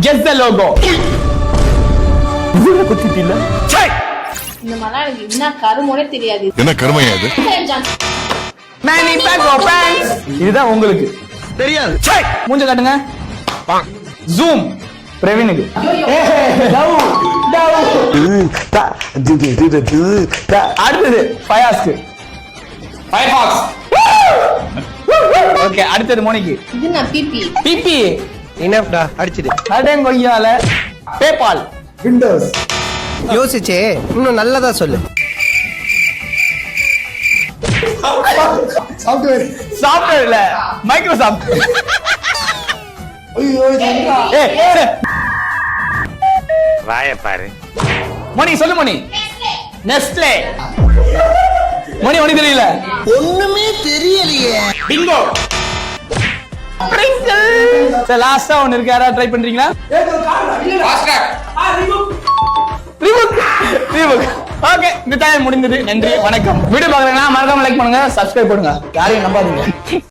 guess the logo. இதுல குத்திட்டில சை இந்த மலையாளிக்கு என்ன கருமோனே தெரியாது. என்ன கருமையா இது? மேனி பேக்கோ பேங்க்ஸ் இதுதான் உங்களுக்கு தெரியாது. சை மூஞ்ச காட்டுங்க. ஜூம் பிரவீனுக்கு. அடுத்தது ஃபயாஸ்க்கு. ஃபயர்பாக்ஸ். ஓகே அடுத்தது மோனிக்கு. இது நான் பிபி. பிபி இனஃப்டா அடிச்சிடு. அடங்கொய்யால பேபால். விண்டோஸ். யோசிச்சே இன்னும் நல்லதா சொல்லு. சாஃப்ட்வேர். சாஃப்ட்வேர் இல்ல மைக்ரோசாஃப்ட். ஐயோ இதா. ஏய் வாயை பாரு. மணி சொல்லு மணி. நெஸ்லே. மணி மணி தெரியல. ஒண்ணுமே தெரியலையே. பிங்கோ. பிரிங்கிள். சரி லாஸ்டா ஒன்னு இருக்கு யாரா ட்ரை பண்றீங்களா? ரீபுக். ஓகே இந்த டைம் முடிந்தது. நன்றி வணக்கம். வீடியோ பார்க்கறீங்களா மறக்காம லைக் பண்ணுங்க, சப்ஸ்கிரைப் பண்ணுங்க. யாரையும் நம்பாதீங்க.